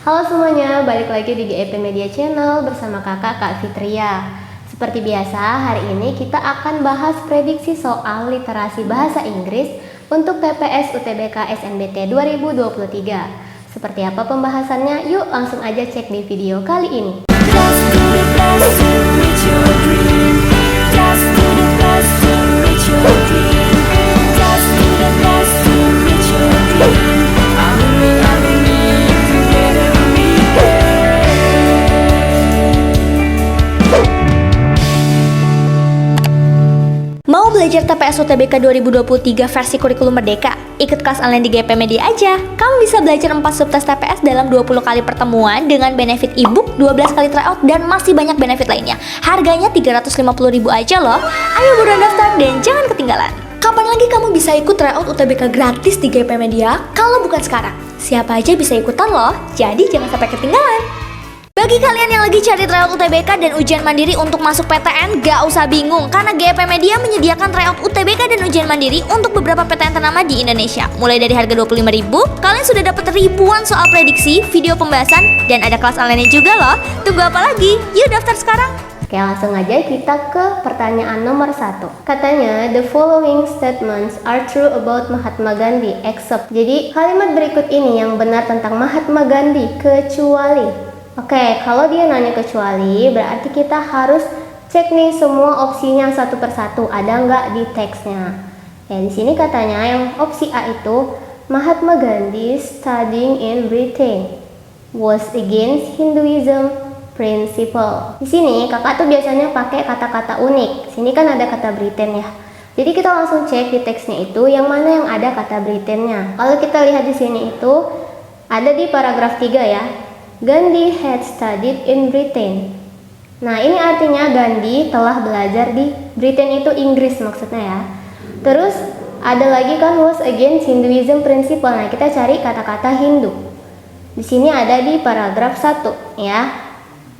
Halo semuanya, balik lagi di GEP Media Channel bersama kakak Kak Fitria. Seperti biasa, hari ini kita akan bahas prediksi soal literasi bahasa Inggris untuk TPS UTBK SNBT 2023. Seperti apa pembahasannya? Yuk langsung aja cek di video kali ini. Mau belajar TPS UTBK 2023 versi kurikulum merdeka? Ikut kelas online di GP Media aja. Kamu bisa belajar 4 subtes TPS dalam 20 kali pertemuan dengan benefit ebook, 12 kali tryout, dan masih banyak benefit lainnya. Harganya 350.000 aja loh. Ayo buruan daftar dan jangan ketinggalan. Kapan lagi kamu bisa ikut tryout UTBK gratis di GP Media kalau bukan sekarang? Siapa aja bisa ikutan loh, jadi jangan sampai ketinggalan. Bagi kalian yang lagi cari tryout UTBK dan ujian mandiri untuk masuk PTN, gak usah bingung karena GP Media menyediakan tryout UTBK dan ujian mandiri untuk beberapa PTN ternama di Indonesia. Mulai dari harga 25.000, kalian sudah dapat ribuan soal prediksi, video pembahasan, dan ada kelas online juga loh. Tunggu apa lagi? Yuk daftar sekarang! Oke, langsung aja kita ke pertanyaan nomor 1. Katanya, the following statements are true about Mahatma Gandhi except. Jadi, kalimat berikut ini yang benar tentang Mahatma Gandhi kecuali. Oke, kalau dia nanya kecuali, berarti kita harus cek nih semua opsinya satu persatu, ada nggak di teksnya. Ya, di sini katanya yang opsi A itu, Mahatma Gandhi studying in Britain was against Hinduism principle. Di sini kakak tuh biasanya pakai kata-kata unik. Sini kan ada kata Britain ya. Jadi kita langsung cek di teksnya itu yang mana yang ada kata Britainnya. Kalau kita lihat di sini itu ada di paragraf 3 ya. Gandhi had studied in Britain. Nah, ini artinya Gandhi telah belajar di Britain, itu Inggris maksudnya ya. Terus ada lagi kan was against Hinduism principle. Nah, kita cari kata-kata Hindu. Di sini ada di paragraf 1 ya.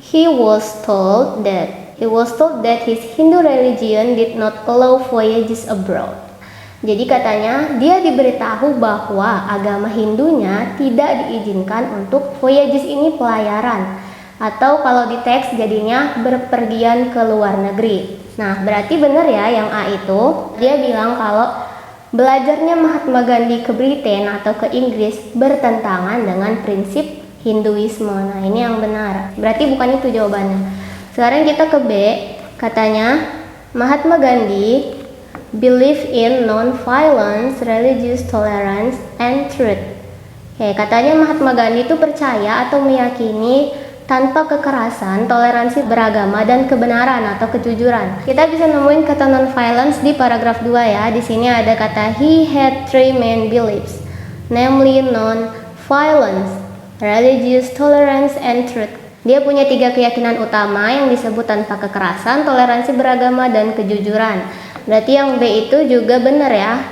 He was told that his Hindu religion did not allow voyages abroad. Jadi katanya dia diberitahu bahwa agama Hindunya tidak diizinkan untuk voyages, ini pelayaran, atau kalau di teks jadinya berpergian ke luar negeri. Nah, berarti benar ya yang A itu. Dia bilang kalau belajarnya Mahatma Gandhi ke Britain atau ke Inggris bertentangan dengan prinsip Hinduisme. Nah, ini yang benar. Berarti bukan itu jawabannya. Sekarang kita ke B. Katanya Mahatma Gandhi believe in non-violence, religious tolerance, and truth. Oke, katanya Mahatma Gandhi itu percaya atau meyakini tanpa kekerasan, toleransi beragama, dan kebenaran atau kejujuran. Kita bisa nemuin kata non-violence di paragraf 2 ya. Di sini ada kata he had three main beliefs, namely non-violence, religious tolerance, and truth. Dia punya 3 keyakinan utama yang disebut tanpa kekerasan, toleransi beragama, dan kejujuran. Berarti yang B itu juga benar ya,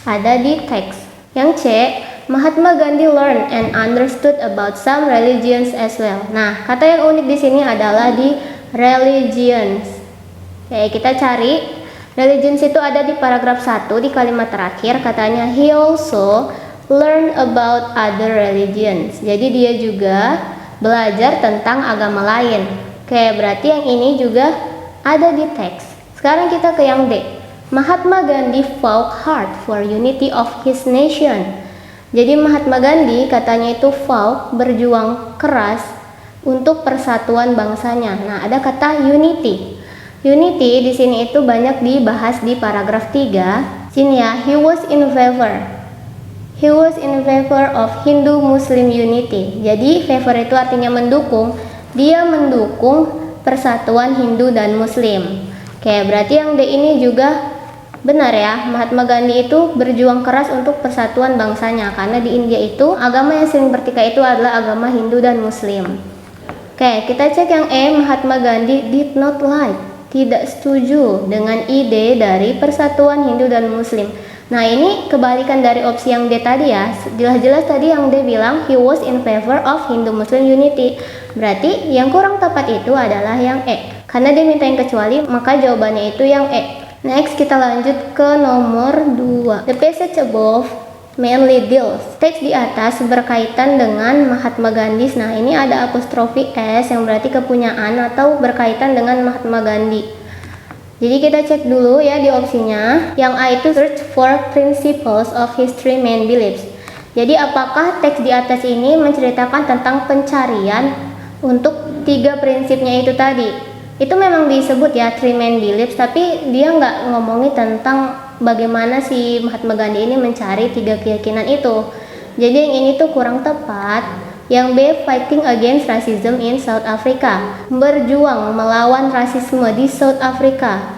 ada di teks. Yang C, Mahatma Gandhi learned and understood about some religions as well. Nah, kata yang unik di sini adalah di religions. Oke, kita cari. Religions itu ada di paragraf 1 di kalimat terakhir, katanya he also learned about other religions. Jadi dia juga belajar tentang agama lain. Oke, berarti yang ini juga ada di teks. Sekarang kita ke yang D. Mahatma Gandhi fought hard for unity of his nation. Jadi Mahatma Gandhi katanya itu fought, berjuang keras untuk persatuan bangsanya. Nah, ada kata unity. Unity di sini itu banyak dibahas di paragraf 3. Sini ya, he was in favor of Hindu-Muslim unity. Jadi favor itu artinya mendukung. Dia mendukung persatuan Hindu dan Muslim. Oke, berarti yang D ini juga benar ya. Mahatma Gandhi itu berjuang keras untuk persatuan bangsanya, karena di India itu agama yang sering bertikai itu adalah agama Hindu dan Muslim. Oke, kita cek yang E. Mahatma Gandhi did not like, tidak setuju dengan ide dari persatuan Hindu dan Muslim. Nah, ini kebalikan dari opsi yang D tadi ya. Jelas-jelas tadi yang D bilang he was in favor of Hindu-Muslim unity. Berarti yang kurang tepat itu adalah yang E. Karena dia minta yang kecuali, maka jawabannya itu yang E. Next, kita lanjut ke nomor 2. The passage above mainly deals. Teks di atas berkaitan dengan Mahatma Gandhi. Nah, ini ada apostrofi S yang berarti kepunyaan atau berkaitan dengan Mahatma Gandhi. Jadi kita cek dulu ya di opsinya. Yang A itu search for principles of history main beliefs. Jadi apakah teks di atas ini menceritakan tentang pencarian untuk 3 prinsipnya itu tadi? Itu memang disebut ya 3 main beliefs, tapi dia nggak ngomongin tentang bagaimana si Mahatma Gandhi ini mencari 3 keyakinan itu. Jadi yang ini tuh kurang tepat. Yang B, fighting against racism in South Africa, berjuang melawan rasisme di South Africa.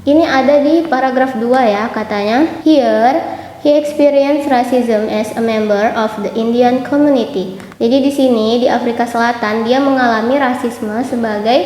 Ini ada di paragraf 2 ya, katanya. Here, he experienced racism as a member of the Indian community. Jadi di sini di Afrika Selatan dia mengalami rasisme sebagai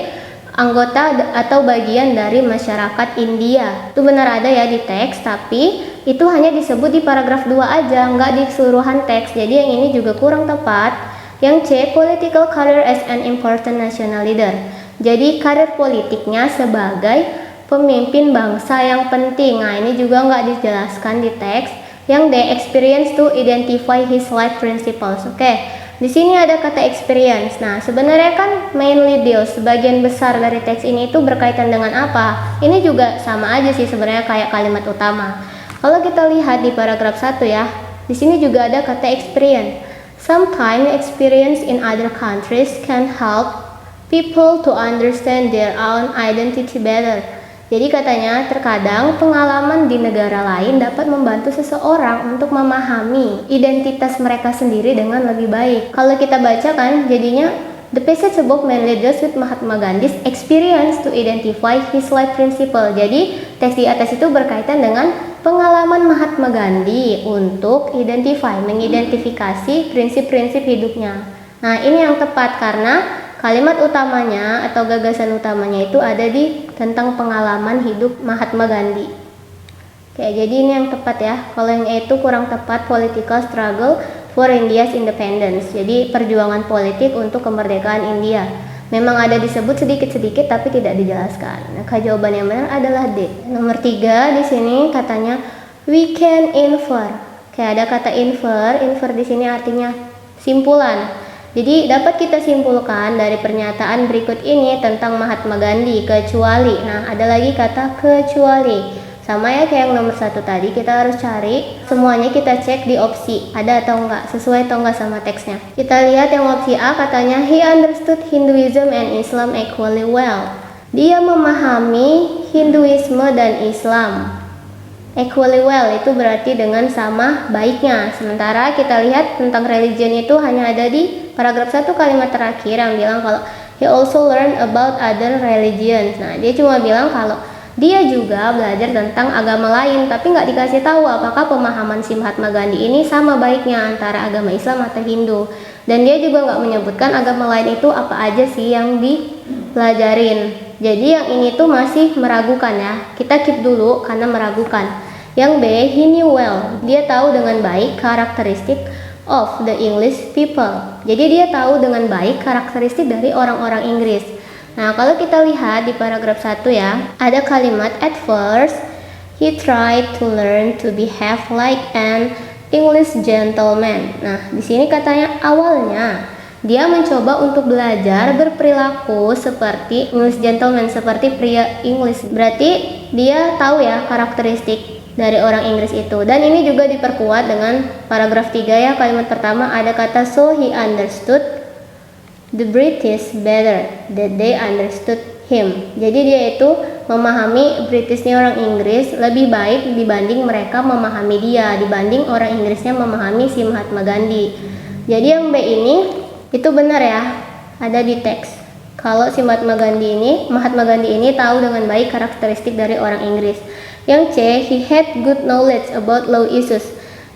anggota atau bagian dari masyarakat India. Itu benar ada ya di teks, tapi itu hanya disebut di paragraf 2 aja, nggak di keseluruhan teks. Jadi yang ini juga kurang tepat. Yang C, political career as an important national leader. Jadi karir politiknya sebagai pemimpin bangsa yang penting. Nah, ini juga nggak dijelaskan di teks. Yang D, experience to identify his life principles. Oke. Di sini ada kata experience. Nah, sebenarnya kan mainly deals, sebagian besar dari teks ini itu berkaitan dengan apa? Ini juga sama aja sih sebenarnya kayak kalimat utama. Kalau kita lihat di paragraf 1 ya, di sini juga ada kata experience. Sometimes experience in other countries can help people to understand their own identity better. Jadi katanya terkadang pengalaman di negara lain dapat membantu seseorang untuk memahami identitas mereka sendiri dengan lebih baik. Kalau kita baca kan jadinya the passage above mainly deals with Mahatma Gandhi's experience to identify his life principle. Jadi teks di atas itu berkaitan dengan pengalaman Mahatma Gandhi untuk mengidentifikasi prinsip-prinsip hidupnya. Nah, ini yang tepat karena kalimat utamanya atau gagasan utamanya itu ada di tentang pengalaman hidup Mahatma Gandhi. Oke, jadi ini yang tepat ya. Kalau yang E itu kurang tepat, political struggle for India's independence. Jadi perjuangan politik untuk kemerdekaan India. Memang ada disebut sedikit-sedikit tapi tidak dijelaskan. Maka jawaban yang benar adalah D. Nomor 3 di sini katanya we can infer. Kayak ada kata infer. Infer di sini artinya simpulan. Jadi dapat kita simpulkan dari pernyataan berikut ini tentang Mahatma Gandhi kecuali. Nah, ada lagi kata kecuali. Sama ya kayak yang nomor 1 tadi, kita harus cari semuanya, kita cek di opsi ada atau enggak, sesuai atau enggak sama teksnya. Kita lihat yang opsi A katanya he understood Hinduism and Islam equally well. Dia memahami Hinduisme dan Islam equally well, itu berarti dengan sama baiknya. Sementara kita lihat tentang religion itu hanya ada di paragraf 1 kalimat terakhir yang bilang kalau he also learned about other religions. Nah, dia cuma bilang kalau dia juga belajar tentang agama lain, tapi nggak dikasih tahu apakah pemahaman si Mahatma Gandhi ini sama baiknya antara agama Islam atau Hindu. Dan dia juga nggak menyebutkan agama lain itu apa aja sih yang dipelajarin. Jadi yang ini tuh masih meragukan ya. Kita keep dulu karena meragukan. Yang B, he knew well. Dia tahu dengan baik karakteristik of the English people. Jadi dia tahu dengan baik karakteristik dari orang-orang Inggris. Nah, kalau kita lihat di paragraf 1 ya, ada kalimat at first he tried to learn to behave like an English gentleman. Nah, di sini katanya awalnya dia mencoba untuk belajar berperilaku seperti English gentleman, seperti pria Inggris. Berarti dia tahu ya karakteristik dari orang Inggris itu. Dan ini juga diperkuat dengan paragraf 3 ya, kalimat pertama ada kata so he understood the British better that they understood him. Jadi dia itu memahami Britishnya orang Inggris lebih baik dibanding mereka memahami dia, dibanding orang Inggrisnya memahami si Mahatma Gandhi. Jadi yang B ini itu benar ya, ada di teks. Kalau si Mahatma Gandhi ini tahu dengan baik karakteristik dari orang Inggris. Yang C, he had good knowledge about law issues.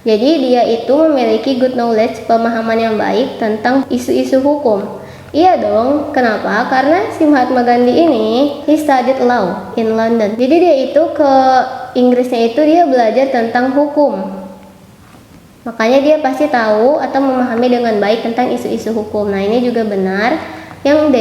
Jadi dia itu memiliki good knowledge, pemahaman yang baik tentang isu-isu hukum. Iya dong, kenapa? Karena si Mahatma Gandhi ini he studied law in London. Jadi dia itu ke Inggrisnya itu dia belajar tentang hukum. Makanya dia pasti tahu atau memahami dengan baik tentang isu-isu hukum. Nah, ini juga benar. Yang D,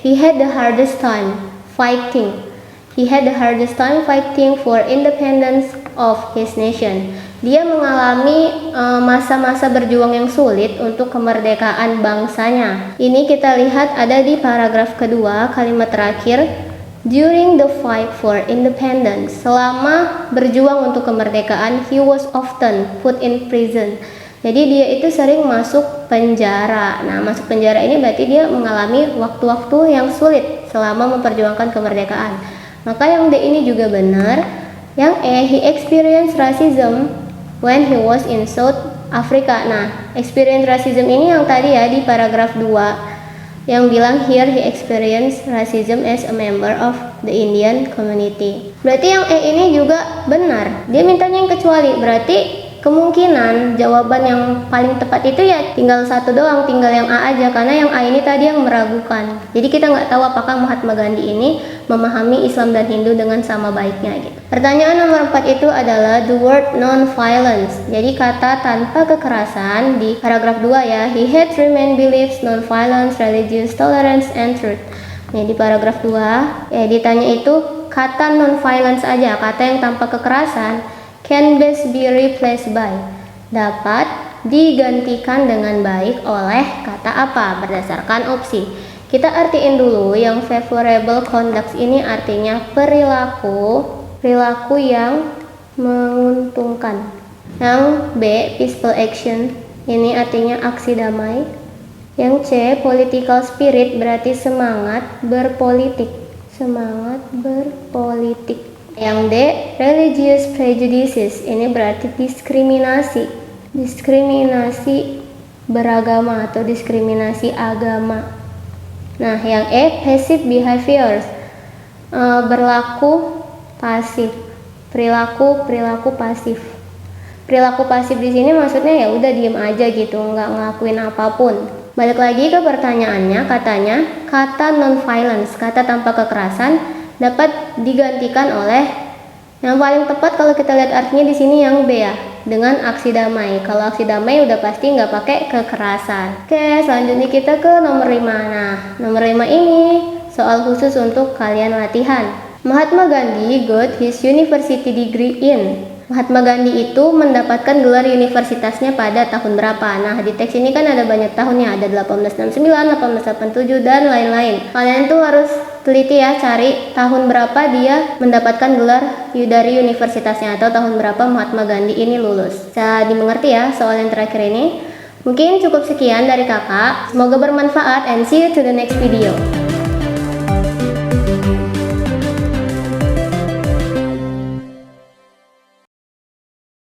he had the hardest time fighting. He had the hardest time fighting for independence of his nation. Dia mengalami masa-masa berjuang yang sulit untuk kemerdekaan bangsanya. Ini kita lihat ada di paragraf kedua, kalimat terakhir. During the fight for independence, selama berjuang untuk kemerdekaan, he was often put in prison. Jadi dia itu sering masuk penjara. Nah, masuk penjara ini berarti dia mengalami waktu-waktu yang sulit selama memperjuangkan kemerdekaan. Maka yang D ini juga benar. Yang E, he experienced racism when he was in South Africa. Nah, experience racism ini yang tadi ya di paragraf 2 yang bilang here he experienced racism as a member of the Indian community. Berarti yang E ini juga benar. Dia mintanya yang kecuali. Berarti kemungkinan jawaban yang paling tepat itu ya tinggal satu doang, tinggal yang A aja, karena yang A ini tadi yang meragukan. Jadi kita nggak tahu apakah Mahatma Gandhi ini memahami Islam dan Hindu dengan sama baiknya gitu. Pertanyaan nomor 4 itu adalah the word non-violence. Jadi kata tanpa kekerasan di paragraf 2 ya. He had three main beliefs: non-violence, religious tolerance, and truth. Nah, di paragraf 2 ya ditanya itu kata non-violence aja, kata yang tanpa kekerasan, can best be replaced by, dapat digantikan dengan baik oleh kata apa berdasarkan opsi. Kita artiin dulu yang favorable conduct ini artinya perilaku yang menguntungkan. Yang B, peaceful action, ini artinya aksi damai. Yang C, political spirit, berarti semangat berpolitik. Yang D, religious prejudices, ini berarti diskriminasi beragama atau diskriminasi agama. Nah, yang E, passive behaviors, berlaku pasif, perilaku pasif. Perilaku pasif di sini maksudnya ya udah diem aja gitu, nggak ngelakuin apapun. Balik lagi ke pertanyaannya, katanya kata non-violence, kata tanpa kekerasan, dapat digantikan oleh yang paling tepat kalau kita lihat artinya di sini yang B ya, dengan aksi damai. Kalau aksi damai udah pasti nggak pakai kekerasan. Oke, selanjutnya kita ke nomor 5. Nah, nomor 5 ini soal khusus untuk kalian latihan. Mahatma Gandhi got his university degree in. Mahatma Gandhi itu mendapatkan gelar universitasnya pada tahun berapa? Nah, di teks ini kan ada banyak tahunnya, ada 1869, 1887, dan lain-lain. Kalian tuh harus teliti ya, cari tahun berapa dia mendapatkan gelar dari universitasnya atau tahun berapa Mahatma Gandhi ini lulus. Bisa dimengerti ya soal yang terakhir ini. Mungkin cukup sekian dari kakak. Semoga bermanfaat and see you to the next video.